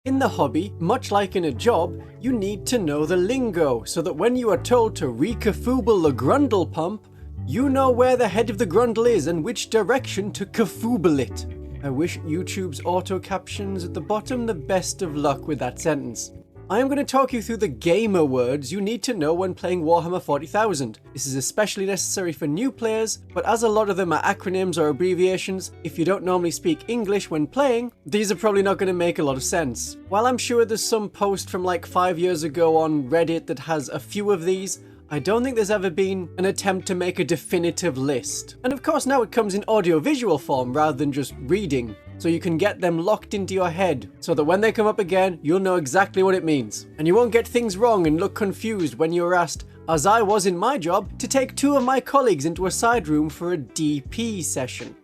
In the hobby, much like in a job, you need to know the lingo so that when you are told to re-kafooble the grundle pump, you know where the head of the grundle is and which direction to kafooble it. I wish YouTube's auto captions at the bottom the best of luck with that sentence. I am going to talk you through the gamer words you need to know when playing Warhammer 40,000. This is especially necessary for new players, but as a lot of them are acronyms or abbreviations, if you don't normally speak English when playing, these are probably not going to make a lot of sense. While I'm sure there's some post from like 5 years ago on Reddit that has a few of these, I don't think there's ever been an attempt to make a definitive list. And of course now it comes in audio-visual form rather than just reading, so you can get them locked into your head, so that when they come up again, you'll know exactly what it means. And you won't get things wrong and look confused when you're asked, as I was in my job, to take 2 of my colleagues into a side room for a DP session.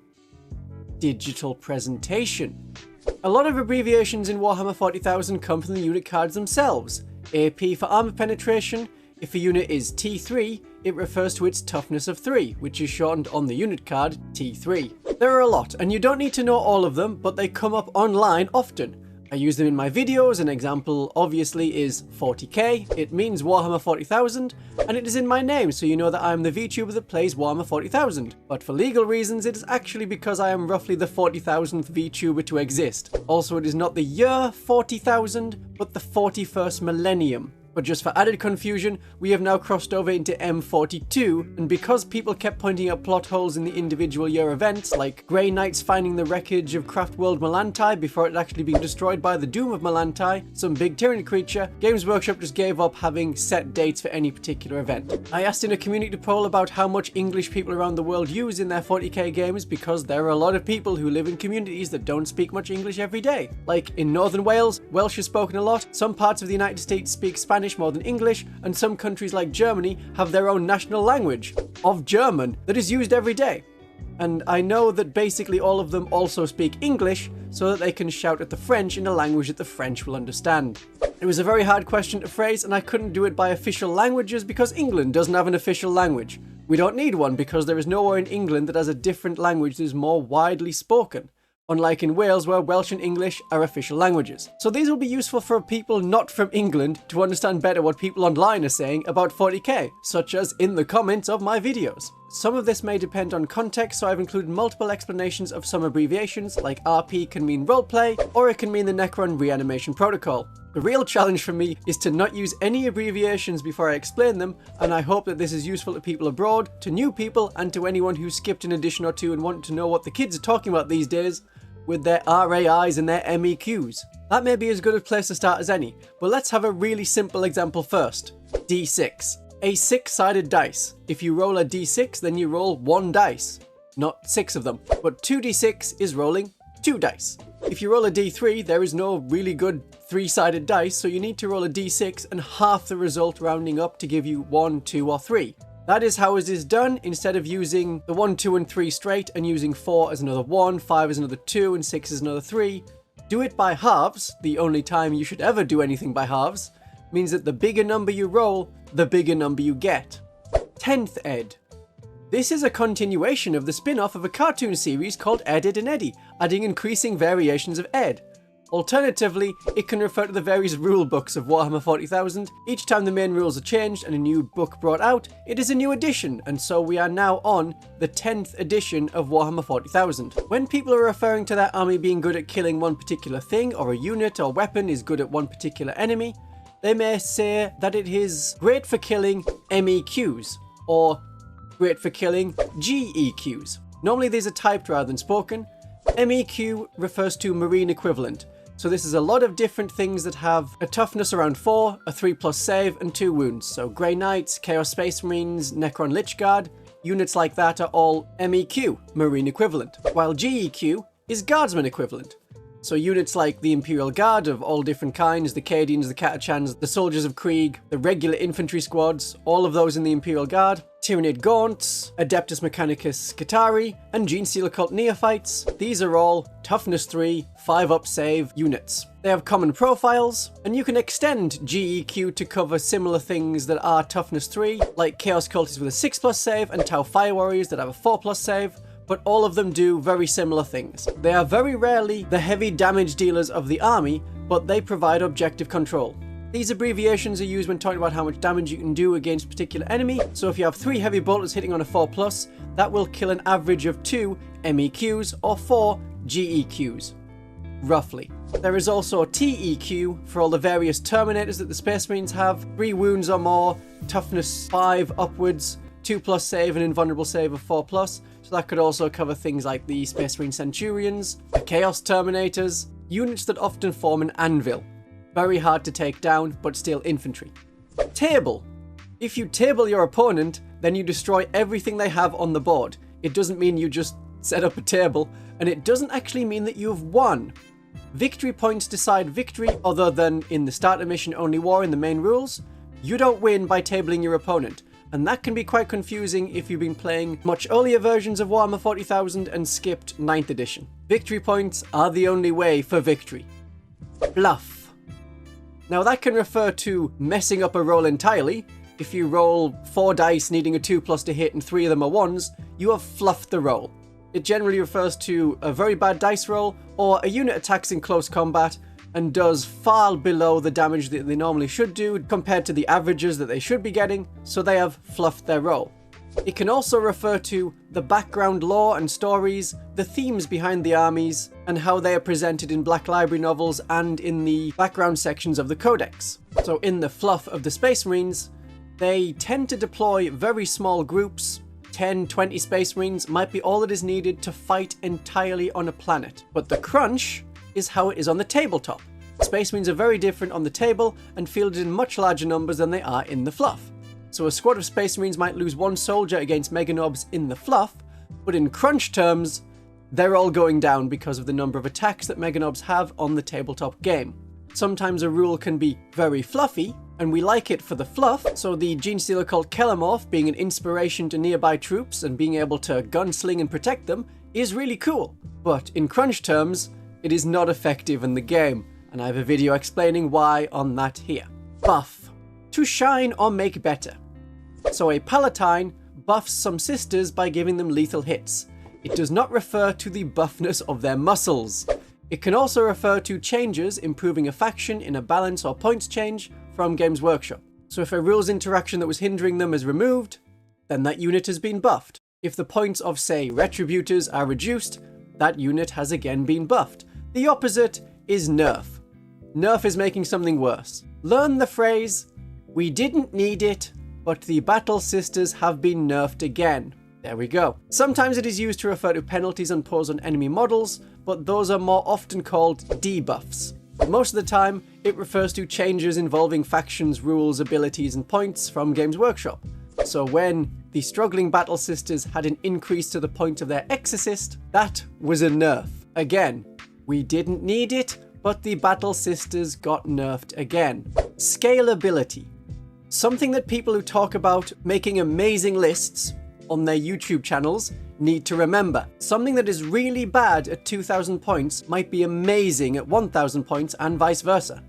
Digital presentation. A lot of abbreviations in Warhammer 40,000 come from the unit cards themselves. AP for armor penetration. If a unit is T3, it refers to its toughness of 3, which is shortened on the unit card T3. There are a lot, and you don't need to know all of them, but they come up online often. I use them in my videos. An example obviously is 40k, it means Warhammer 40,000, and it is in my name, so you know that I am the Vtuber that plays Warhammer 40,000. But for legal reasons, it is actually because I am roughly the 40,000th Vtuber to exist. Also, it is not the year 40,000, but the 41st millennium. But just for added confusion, we have now crossed over into M42, and because people kept pointing out plot holes in the individual year events, like Grey Knights finding the wreckage of Craftworld Melantai before it had actually been destroyed by the Doom of Melantai, some big tyranny creature, Games Workshop just gave up having set dates for any particular event. I asked in a community poll about how much English people around the world use in their 40k games, because there are a lot of people who live in communities that don't speak much English every day. Like in Northern Wales, Welsh is spoken a lot, some parts of the United States speak Spanish more than English, and some countries like Germany have their own national language of German that is used every day. And I know that basically all of them also speak English so that they can shout at the French in a language that the French will understand. It was a very hard question to phrase, and I couldn't do it by official languages because England doesn't have an official language. We don't need one because there is nowhere in England that has a different language that is more widely spoken, unlike in Wales where Welsh and English are official languages. So these will be useful for people not from England to understand better what people online are saying about 40k, such as in the comments of my videos. Some of this may depend on context, so I've included multiple explanations of some abbreviations, like RP can mean roleplay, or it can mean the Necron reanimation protocol. The real challenge for me is to not use any abbreviations before I explain them, and I hope that this is useful to people abroad, to new people, and to anyone who skipped an edition or two and want to know what the kids are talking about these days with their RAIs and their MEQs. That may be as good a place to start as any, but let's have a really simple example first. D6. A 6-sided dice. If you roll a D6, then you roll 1 dice. Not 6 of them, but 2d6 is rolling 2 dice. If you roll a D3, there is no really good 3-sided dice, so you need to roll a D6 and half the result rounding up to give you 1, 2, or 3. That is how it is done, instead of using the 1, 2, and 3 straight and using 4 as another 1, 5 as another 2, and 6 as another 3. Do it by halves. The only time you should ever do anything by halves means that the bigger number you roll, the bigger number you get. 10th Ed. This is a continuation of the spin-off of a cartoon series called Ed, Ed and Eddie, adding increasing variations of Ed. Alternatively, it can refer to the various rule books of Warhammer 40,000. Each time the main rules are changed and a new book brought out, it is a new edition, and so we are now on the 10th edition of Warhammer 40,000. When people are referring to their army being good at killing one particular thing, or a unit or weapon is good at one particular enemy, they may say that it is great for killing MEQs, or great for killing GEQs. Normally these are typed rather than spoken. MEQ refers to marine equivalent. So this is a lot of different things that have a toughness around 4, a 3+ save, and 2 wounds. So Grey Knights, Chaos Space Marines, Necron Lich Guard, units like that are all MEQ, marine equivalent. While GEQ is guardsman equivalent. So units like the Imperial Guard of all different kinds, the Cadians, the Catachans, the Soldiers of Krieg, the regular infantry squads, all of those in the Imperial Guard, Tyranid Gaunts, Adeptus Mechanicus Skitarii, and Genestealer Cult Neophytes. These are all Toughness 3, 5-up save units. They have common profiles, and you can extend GEQ to cover similar things that are Toughness 3, like Chaos Cultists with a 6+ save, and Tau Fire Warriors that have a 4+ save, but all of them do very similar things. They are very rarely the heavy damage dealers of the army, but they provide objective control. These abbreviations are used when talking about how much damage you can do against a particular enemy. So if you have 3 heavy bolters hitting on a 4+, that will kill an average of 2 MEQs or 4 GEQs, roughly. There is also TEQ for all the various terminators that the Space Marines have. 3 wounds or more, toughness 5 upwards, 2+ save and invulnerable save of 4+. So that could also cover things like the Space Marine Centurions, the Chaos Terminators, units that often form an anvil. Very hard to take down, but still infantry. Table. If you table your opponent, then you destroy everything they have on the board. It doesn't mean you just set up a table, and it doesn't actually mean that you've won. Victory points decide victory, other than in the starter mission only war in the main rules. You don't win by tabling your opponent, and that can be quite confusing if you've been playing much earlier versions of Warhammer 40,000 and skipped 9th edition. Victory points are the only way for victory. Bluff. Now that can refer to messing up a roll entirely. If you roll 4 dice needing a 2+ to hit and 3 of them are 1s, you have fluffed the roll. It generally refers to a very bad dice roll, or a unit attacks in close combat and does far below the damage that they normally should do compared to the averages that they should be getting, so they have fluffed their roll. It can also refer to the background lore and stories, the themes behind the armies, and how they are presented in Black Library novels and in the background sections of the Codex. So in the fluff of the Space Marines, they tend to deploy very small groups. 10, 20 Space Marines might be all that is needed to fight entirely on a planet. But the crunch is how it is on the tabletop. Space Marines are very different on the table and fielded in much larger numbers than they are in the fluff. So a squad of Space Marines might lose 1 soldier against Meganobs in the fluff, but in crunch terms, they're all going down because of the number of attacks that Meganobs have on the tabletop game. Sometimes a rule can be very fluffy, and we like it for the fluff, so the Genestealer called Kellamorph being an inspiration to nearby troops and being able to gunsling and protect them is really cool. But in crunch terms, it is not effective in the game, and I have a video explaining why on that here. Buff. To shine or make better. So a Palatine buffs some sisters by giving them lethal hits. It does not refer to the buffness of their muscles. It can also refer to changes improving a faction in a balance or points change from Games Workshop. So if a rules interaction that was hindering them is removed, then that unit has been buffed. If the points of, say, Retributors are reduced, that unit has again been buffed. The opposite is nerf. Nerf is making something worse. Learn the phrase, "We didn't need it, but the Battle Sisters have been nerfed again." There we go. Sometimes it is used to refer to penalties imposed on enemy models, but those are more often called debuffs. Most of the time, it refers to changes involving factions, rules, abilities, and points from Games Workshop. So when the struggling Battle Sisters had an increase to the point of their Exorcist, that was a nerf. Again, we didn't need it, but the Battle Sisters got nerfed again. Scalability. Something that people who talk about making amazing lists on their YouTube channels need to remember. Something that is really bad at 2,000 points might be amazing at 1,000 points and vice versa.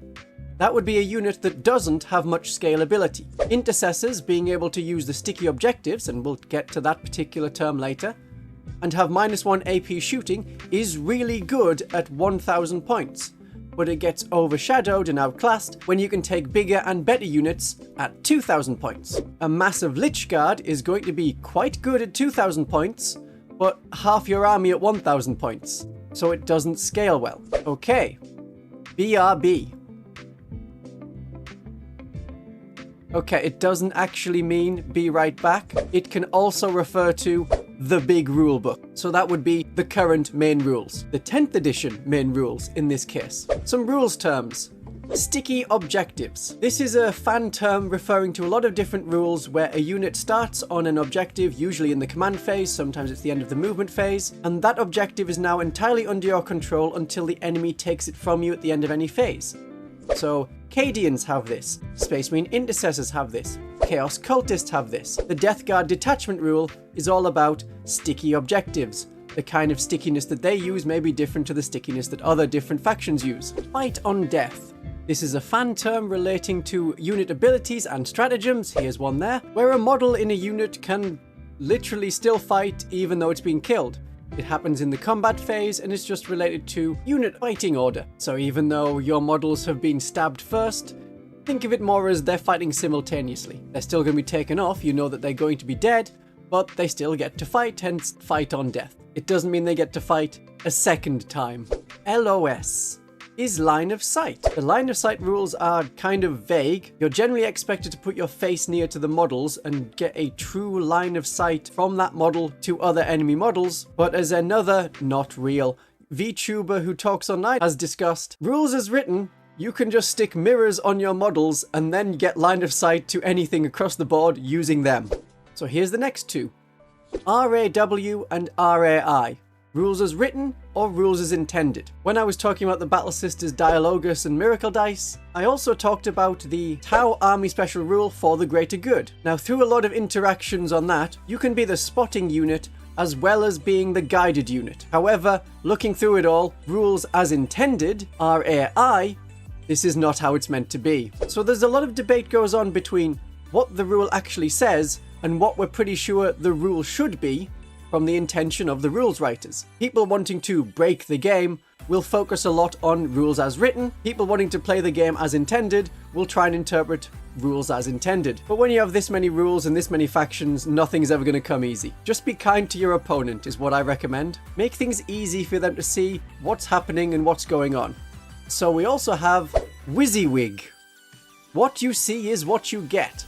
That would be a unit that doesn't have much scalability. Intercessors being able to use the sticky objectives, and we'll get to that particular term later, and have -1 AP shooting is really good at 1,000 points. But it gets overshadowed and outclassed when you can take bigger and better units at 2,000 points. A massive Lich Guard is going to be quite good at 2,000 points, but half your army at 1,000 points, so it doesn't scale well. Okay, BRB. Okay, it doesn't actually mean be right back. It can also refer to the big rulebook. So that would be the current main rules. The 10th edition main rules in this case. Some rules terms. Sticky objectives. This is a fan term referring to a lot of different rules where a unit starts on an objective, usually in the command phase, sometimes it's the end of the movement phase, and that objective is now entirely under your control until the enemy takes it from you at the end of any phase. So Cadians have this, Space Marine Intercessors have this, Chaos Cultists have this. The Death Guard detachment rule is all about sticky objectives. The kind of stickiness that they use may be different to the stickiness that other different factions use. Fight on death. This is a fan term relating to unit abilities and stratagems, here's one there, where a model in a unit can literally still fight even though it's been killed. It happens in the combat phase and it's just related to unit fighting order. So even though your models have been stabbed first, think of it more as they're fighting simultaneously. They're still going to be taken off, you know that they're going to be dead, but they still get to fight, hence fight on death. It doesn't mean they get to fight a second time. LOS is line of sight. The line of sight rules are kind of vague. You're generally expected to put your face near to the models and get a true line of sight from that model to other enemy models, but as another not real Vtuber who talks online has discussed, rules as written, you can just stick mirrors on your models and then get line of sight to anything across the board using them. So here's the next two. RAW and RAI. Rules as written or rules as intended. When I was talking about the Battle Sisters Dialogus and Miracle Dice, I also talked about the Tau Army Special Rule for the greater good. Now through a lot of interactions on that, you can be the spotting unit as well as being the guided unit. However, looking through it all, rules as intended, RAI, this is not how it's meant to be. So there's a lot of debate goes on between what the rule actually says and what we're pretty sure the rule should be from the intention of the rules writers. People wanting to break the game will focus a lot on rules as written. People wanting to play the game as intended will try and interpret rules as intended. But when you have this many rules and this many factions, nothing's ever going to come easy. Just be kind to your opponent is what I recommend. Make things easy for them to see what's happening and what's going on. So we also have WYSIWYG. What you see is what you get.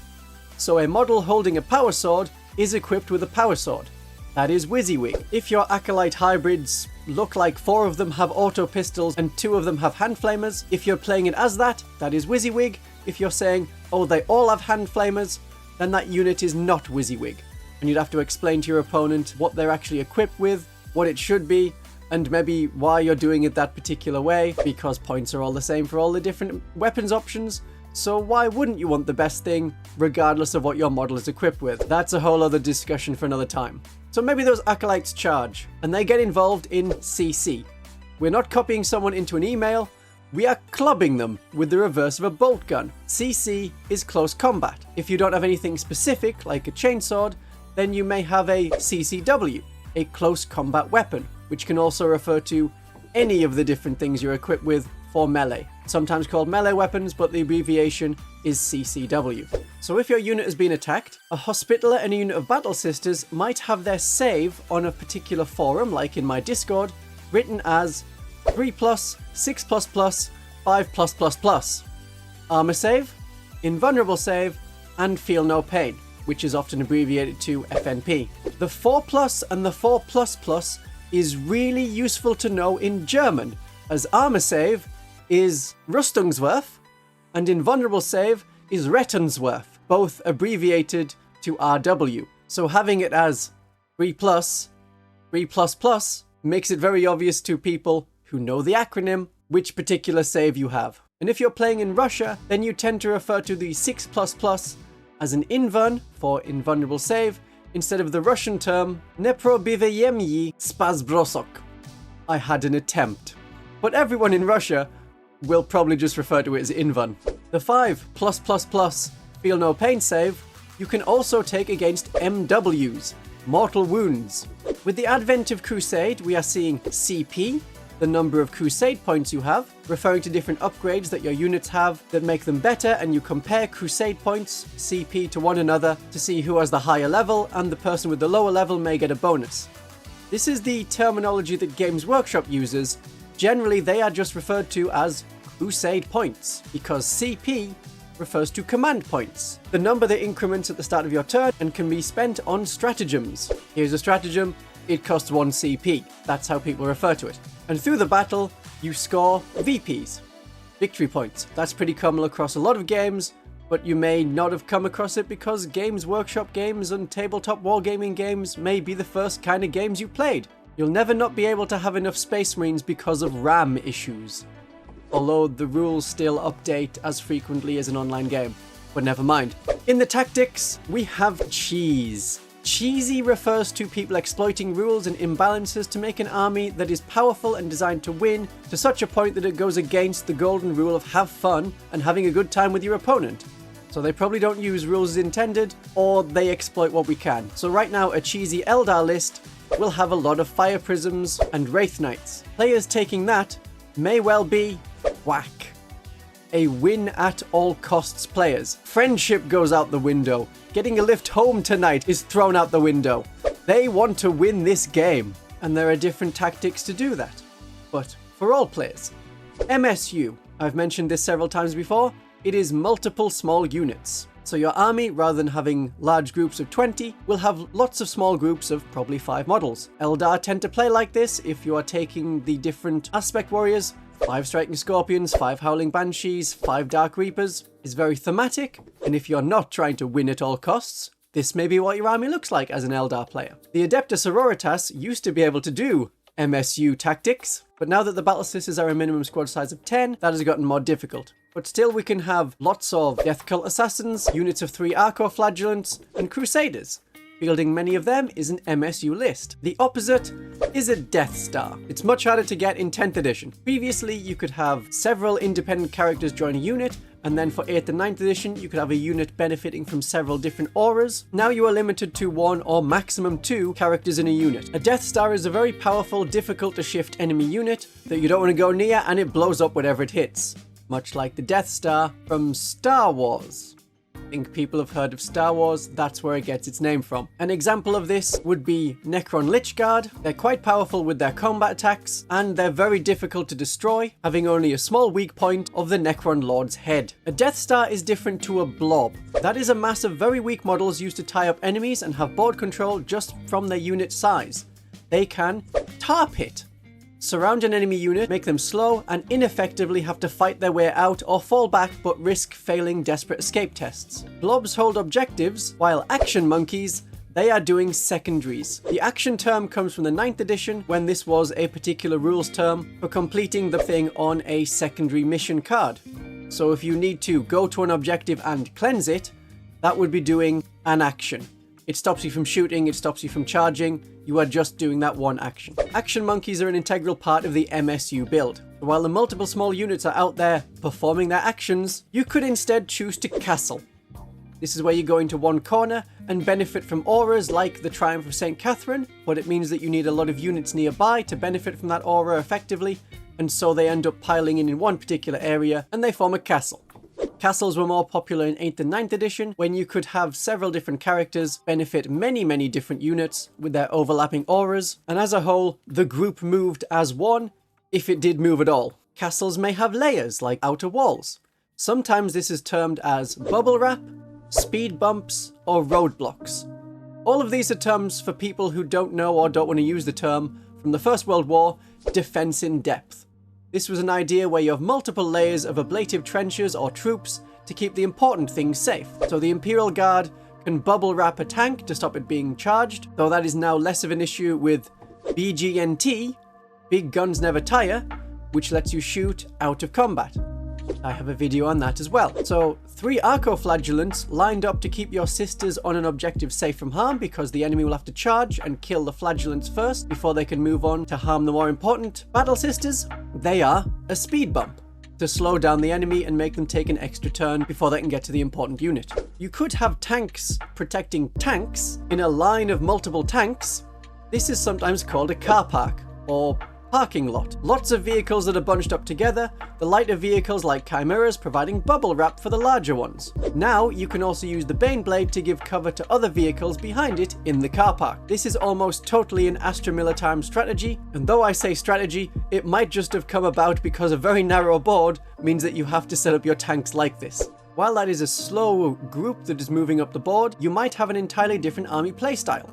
So a model holding a power sword is equipped with a power sword. That is WYSIWYG. If your Acolyte hybrids look like 4 of them have auto pistols and 2 of them have hand flamers, if you're playing it as that, that is WYSIWYG. If you're saying, oh, they all have hand flamers, then that unit is not WYSIWYG. And you'd have to explain to your opponent what they're actually equipped with, what it should be, and maybe why you're doing it that particular way, because points are all the same for all the different weapons options. So why wouldn't you want the best thing, regardless of what your model is equipped with? That's a whole other discussion for another time. So maybe those Acolytes charge, and they get involved in CC. We're not copying someone into an email, we are clubbing them with the reverse of a bolt gun. CC is close combat. If you don't have anything specific, like a chainsword, then you may have a CCW, a close combat weapon, which can also refer to any of the different things you're equipped with for melee. Sometimes called melee weapons, but the abbreviation is CCW. So if your unit has been attacked, a Hospitaller and a unit of Battle Sisters might have their save on a particular forum, like in my Discord, written as 3+, 6++, 5+++. Armor save, invulnerable save, and feel no pain, which is often abbreviated to FNP. The 4+ and the 4++ is really useful to know in German, as armor save is Rüstungswurf and invulnerable save is Rettungswurf, both abbreviated to RW. So having it as 3+, 3++ makes it very obvious to people who know the acronym which particular save you have. And if you're playing in Russia, then you tend to refer to the 6++ as an invuln for invulnerable save, instead of the Russian term Neprobivayemyi Spazbrosok. I had an attempt. But everyone in Russia will probably just refer to it as invuln. The 5+++ feel no pain save you can also take against MWs, mortal wounds. With the advent of Crusade, we are seeing CP, the number of Crusade points you have, referring to different upgrades that your units have that make them better, and you compare Crusade points, CP, to one another to see who has the higher level, and the person with the lower level may get a bonus. This is the terminology that Games Workshop uses. Generally, they are just referred to as Crusade points, because CP refers to command points, the number that increments at the start of your turn and can be spent on stratagems. Here's a stratagem, it costs 1 CP. That's how people refer to it. And through the battle, you score VPs, victory points. That's pretty common across a lot of games, but you may not have come across it because Games Workshop games and tabletop wargaming games may be the first kind of games you played. You'll never not be able to have enough Space Marines because of RAM issues. Although the rules still update as frequently as an online game. But never mind. In the tactics, we have cheese. Cheesy refers to people exploiting rules and imbalances to make an army that is powerful and designed to win to such a point that it goes against the golden rule of have fun and having a good time with your opponent. So they probably don't use rules as intended, or they exploit what we can. So right now, a cheesy Eldar list will have a lot of fire prisms and wraith knights. Players taking that may well be whack. A win at all costs players. Friendship goes out the window. Getting a lift home tonight is thrown out the window. They want to win this game, and there are different tactics to do that. But for all players, MSU, I've mentioned this several times before, it is multiple small units. So your army, rather than having large groups of 20, will have lots of small groups of probably 5 models. Eldar tend to play like this if you are taking the different aspect warriors. 5 striking scorpions, 5 howling banshees, 5 dark reapers is very thematic, and if you're not trying to win at all costs, this may be what your army looks like as an Eldar player. The Adepta Sororitas used to be able to do MSU tactics, but now that the battle sisters are a minimum squad size of 10, that has gotten more difficult. But still we can have lots of Death Cult Assassins, units of 3 Archoflagellants, and Crusaders. Fielding many of them is an MSU list. The opposite is a Death Star. It's much harder to get in 10th edition. Previously, you could have several independent characters join a unit, and then for 8th and 9th edition, you could have a unit benefiting from several different auras. Now you are limited to 1 or maximum 2 characters in a unit. A Death Star is a very powerful, difficult to shift enemy unit that you don't want to go near, and it blows up whatever it hits. Much like the Death Star from Star Wars. I think people have heard of Star Wars, that's where it gets its name from. An example of this would be Necron Lichguard. They're quite powerful with their combat attacks, and they're very difficult to destroy, having only a small weak point of the Necron Lord's head. A Death Star is different to a Blob. That is a mass of very weak models used to tie up enemies and have board control just from their unit size. They can tar pit. Surround an enemy unit, make them slow, and ineffectively have to fight their way out or fall back but risk failing desperate escape tests. Blobs hold objectives, while action monkeys, they are doing secondaries. The action term comes from the 9th edition, when this was a particular rules term for completing the thing on a secondary mission card. So if you need to go to an objective and cleanse it, that would be doing an action. It stops you from shooting, it stops you from charging, you are just doing that one action. Action monkeys are an integral part of the MSU build. While the multiple small units are out there performing their actions, you could instead choose to castle. This is where you go into one corner and benefit from auras like the Triumph of St. Catherine, but it means that you need a lot of units nearby to benefit from that aura effectively, and so they end up piling in one particular area and they form a castle. Castles were more popular in 8th and 9th edition, when you could have several different characters benefit many different units with their overlapping auras, and as a whole, the group moved as one, if it did move at all. Castles may have layers, like outer walls. Sometimes this is termed as bubble wrap, speed bumps, or roadblocks. All of these are terms for people who don't know or don't want to use the term from the First World War, defense in depth. This was an idea where you have multiple layers of ablative trenches or troops to keep the important things safe. So the Imperial Guard can bubble wrap a tank to stop it being charged, though that is now less of an issue with BGNT, Big Guns Never Tire, which lets you shoot out of combat. I have a video on that as well. So 3 Archoflagellants lined up to keep your sisters on an objective safe from harm, because the enemy will have to charge and kill the flagellants first before they can move on to harm the more important battle sisters. They are a speed bump to slow down the enemy and make them take an extra turn before they can get to the important unit. You could have tanks protecting tanks in a line of multiple tanks. This is sometimes called a car park or parking lot. Lots of vehicles that are bunched up together, the lighter vehicles like chimeras providing bubble wrap for the larger ones. Now you can also use the Baneblade to give cover to other vehicles behind it in the car park. This is almost totally an Astra Militarum strategy, and though I say strategy, it might just have come about because a very narrow board means that you have to set up your tanks like this. While that is a slow group that is moving up the board, you might have an entirely different army playstyle.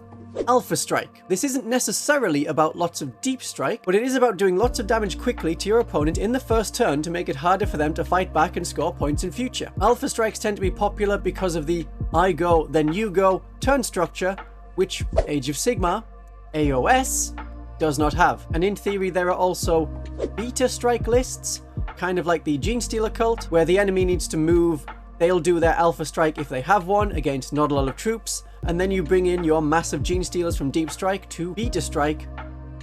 Alpha Strike. This isn't necessarily about lots of deep strike, but it is about doing lots of damage quickly to your opponent in the first turn to make it harder for them to fight back and score points in future. Alpha Strikes tend to be popular because of the I go, then you go turn structure, which Age of Sigmar, AOS, does not have. And in theory there are also Beta Strike lists, kind of like the Genestealer cult, where the enemy needs to move. They'll do their Alpha Strike if they have one against not a lot of troops, and then you bring in your massive Genestealers from Deep Strike to Beta Strike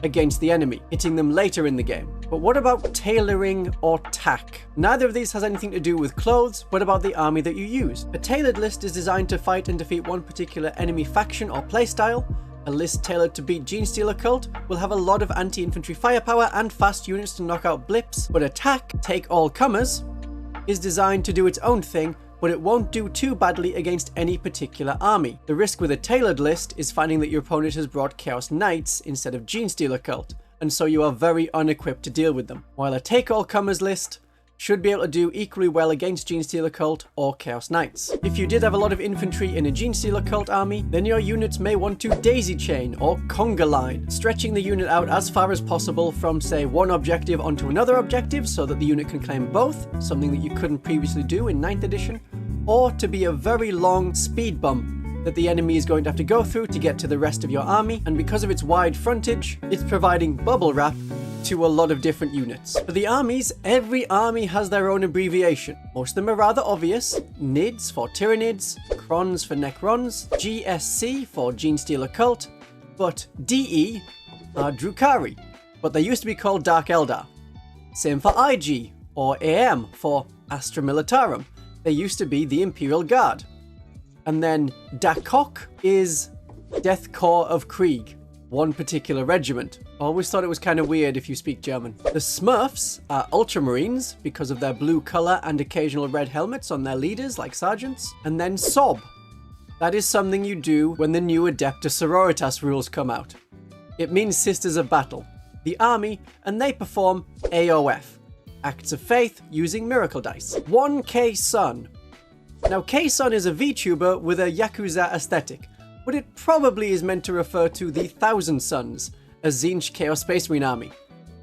against the enemy, hitting them later in the game. But what about tailoring or tack? Neither of these has anything to do with clothes, but about the army that you use. A tailored list is designed to fight and defeat one particular enemy faction or playstyle, A list tailored to beat Genestealer Cult will have a lot of anti-infantry firepower and fast units to knock out blips, but Attack, Take All Comers, is designed to do its own thing, but it won't do too badly against any particular army. The risk with a tailored list is finding that your opponent has brought Chaos Knights instead of Genestealer Cult, and so you are very unequipped to deal with them, while a Take All Comers list should be able to do equally well against Genestealer Cult or Chaos Knights. If you did have a lot of infantry in a Genestealer Cult army, then your units may want to daisy chain or conga line, stretching the unit out as far as possible from, say, one objective onto another objective so that the unit can claim both, something that you couldn't previously do in 9th edition, or to be a very long speed bump that the enemy is going to have to go through to get to the rest of your army, and because of its wide frontage, it's providing bubble wrap to a lot of different units. For the armies, every army has their own abbreviation. Most of them are rather obvious. NIDS for Tyranids, Crons for Necrons, GSC for Genestealer Cult, but DE are Drukhari, but they used to be called Dark Eldar. Same for IG, or AM for Astra Militarum. They used to be the Imperial Guard. And then Dakok is Death Corps of Krieg, one particular regiment. Always thought it was kind of weird if you speak German. The Smurfs are Ultramarines because of their blue colour and occasional red helmets on their leaders like sergeants. And then SOB. That is something you do when the new Adeptus Sororitas rules come out. It means Sisters of Battle, the army, and they perform AOF, Acts of Faith using miracle dice. 1K Sun. Now K-Sun is a VTuber with a Yakuza aesthetic, but it probably is meant to refer to the Thousand Suns, a Tzeentch Chaos Space Marine army.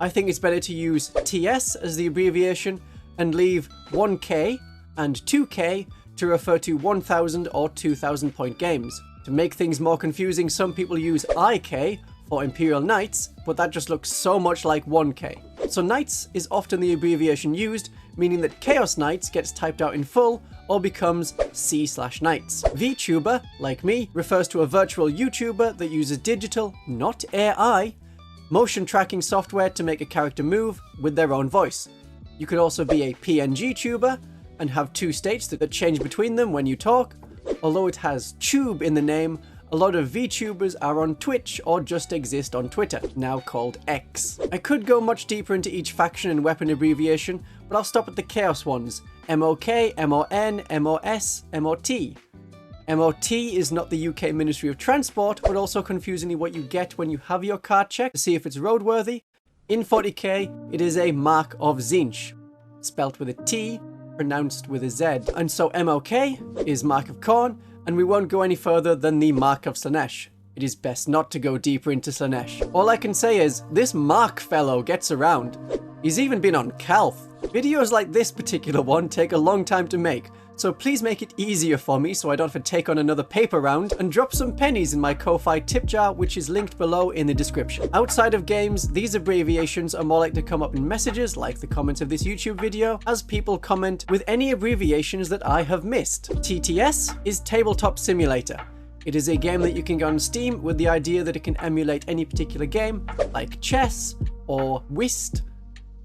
I think it's better to use TS as the abbreviation and leave 1K and 2K to refer to 1000 or 2000 point games. To make things more confusing, some people use IK for Imperial Knights, but that just looks so much like 1K. So Knights is often the abbreviation used, meaning that Chaos Knights gets typed out in full or becomes C/Knights. VTuber, like me, refers to a virtual YouTuber that uses digital, not AI, motion tracking software to make a character move with their own voice. You could also be a PNG tuber and have two states that change between them when you talk. Although it has tube in the name, a lot of VTubers are on Twitch or just exist on Twitter, now called X. I could go much deeper into each faction and weapon abbreviation, but I'll stop at the Chaos ones. MOK, MON, MOS, MOT. MOT is not the UK Ministry of Transport, but also confusingly what you get when you have your car checked to see if it's roadworthy. In 40k, it is a Mark of Tzeentch, spelt with a T, pronounced with a Z. And so MOK is Mark of Khorne, and we won't go any further than the Mark of Slaanesh. It is best not to go deeper into Slaanesh. All I can say is, this Mark fellow gets around. He's even been on Calth. Videos like this particular one take a long time to make, so please make it easier for me so I don't have to take on another paper round, and drop some pennies in my Ko-Fi tip jar, which is linked below in the description. Outside of games, these abbreviations are more likely to come up in messages, like the comments of this YouTube video, as people comment with any abbreviations that I have missed. TTS is Tabletop Simulator. It is a game that you can get on Steam with the idea that it can emulate any particular game, like chess or whist,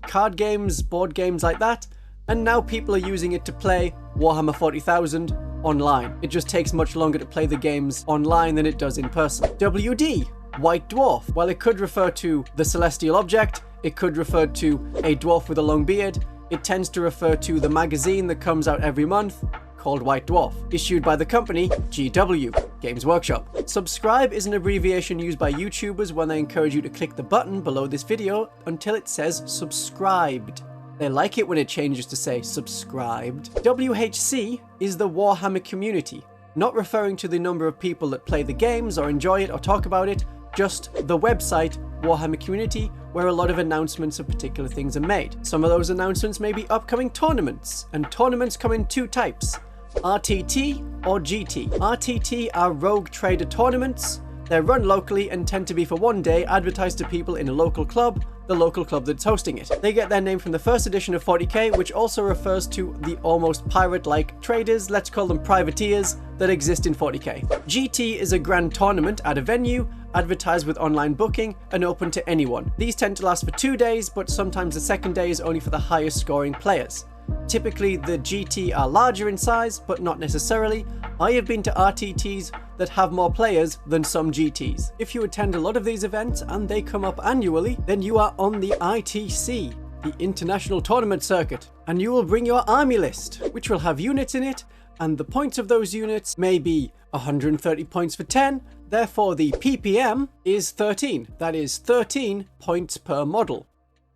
card games, board games like that, and now people are using it to play Warhammer 40,000 online. It just takes much longer to play the games online than it does in person. WD, White Dwarf. While it could refer to the celestial object, it could refer to a dwarf with a long beard, it tends to refer to the magazine that comes out every month, called White Dwarf, issued by the company GW, Games Workshop. Subscribe is an abbreviation used by YouTubers when they encourage you to click the button below this video until it says subscribed. They like it when it changes to say subscribed. WHC is the Warhammer community, not referring to the number of people that play the games or enjoy it or talk about it, just the website Warhammer community, where a lot of announcements of particular things are made. Some of those announcements may be upcoming tournaments, and tournaments come in two types: RTT or GT. RTT are rogue trader tournaments. They're run locally and tend to be for one day, advertised to people in a local club, the local club that's hosting it. They get their name from the first edition of 40k, which also refers to the almost pirate-like traders, let's call them privateers, that exist in 40k. GT is a grand tournament at a venue, advertised with online booking and open to anyone. These tend to last for 2 days, but sometimes the second day is only for the highest scoring players. Typically, the GT are larger in size, but not necessarily. I have been to RTTs that have more players than some GTs. If you attend a lot of these events and they come up annually, then you are on the ITC, the International Tournament Circuit, and you will bring your army list, which will have units in it, and the points of those units may be 130 points for 10, therefore the PPM is 13. That is 13 points per model.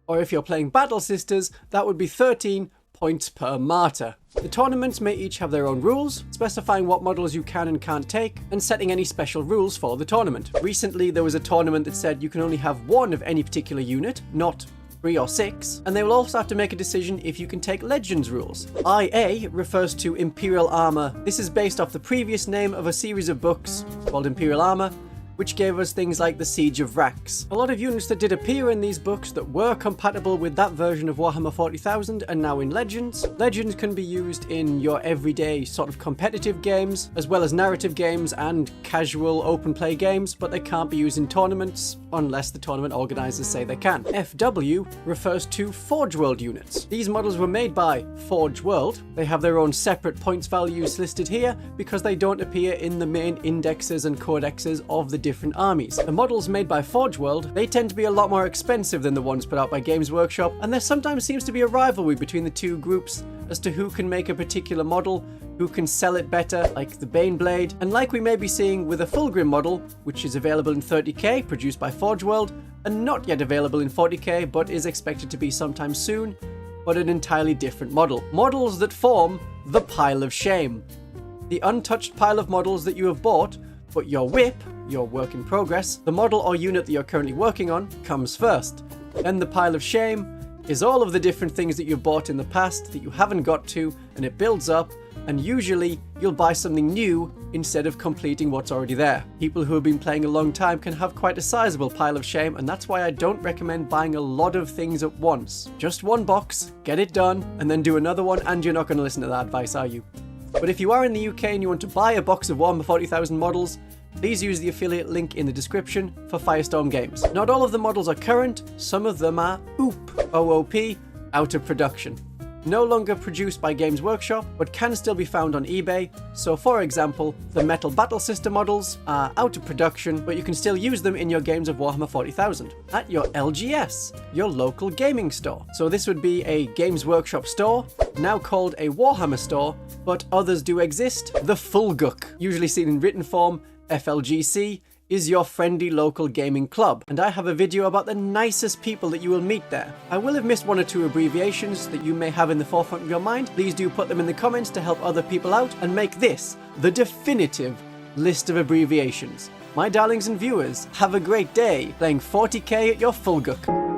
Or if you're playing Battle Sisters, that would be 13 points per martyr. The tournaments may each have their own rules, specifying what models you can and can't take, and setting any special rules for the tournament. Recently there was a tournament that said you can only have one of any particular unit, not 3 or 6, and they will also have to make a decision if you can take Legends rules. IA refers to Imperial Armor. This is based off the previous name of a series of books called Imperial Armor, which gave us things like the Siege of Rax. A lot of units that did appear in these books that were compatible with that version of Warhammer 40,000 are now in Legends. Legends can be used in your everyday sort of competitive games, as well as narrative games and casual open play games, but they can't be used in tournaments unless the tournament organizers say they can. FW refers to Forge World units. These models were made by Forge World. They have their own separate points values listed here because they don't appear in the main indexes and codexes of the different armies. The models made by Forge World, they tend to be a lot more expensive than the ones put out by Games Workshop, and there sometimes seems to be a rivalry between the two groups as to who can make a particular model, who can sell it better, like the Baneblade, and like we may be seeing with a Fulgrim model, which is available in 30k, produced by Forge World, and not yet available in 40k, but is expected to be sometime soon, but an entirely different model. Models that form the pile of shame. The untouched pile of models that you have bought, but your whip, your work in progress, the model or unit that you're currently working on, comes first. Then the pile of shame is all of the different things that you've bought in the past that you haven't got to, and it builds up, and usually you'll buy something new instead of completing what's already there. People who have been playing a long time can have quite a sizable pile of shame, and that's why I don't recommend buying a lot of things at once. Just one box, get it done, and then do another one, and you're not going to listen to that advice, are you? But if you are in the UK and you want to buy a box of Warhammer 40,000 models, please use the affiliate link in the description for Firestorm Games. Not all of the models are current, some of them are OOP, out of production. No longer produced by Games Workshop, but can still be found on eBay. So for example, the Metal Battle Sister models are out of production, but you can still use them in your games of Warhammer 40,000 at your LGS, your local gaming store. So this would be a Games Workshop store, now called a Warhammer store, but others do exist. The Fulguk, usually seen in written form, FLGC, is your friendly local gaming club, and I have a video about the nicest people that you will meet there. I will have missed one or two abbreviations that you may have in the forefront of your mind. Please do put them in the comments to help other people out and make this the definitive list of abbreviations. My darlings and viewers, have a great day playing 40k at your Fulguk.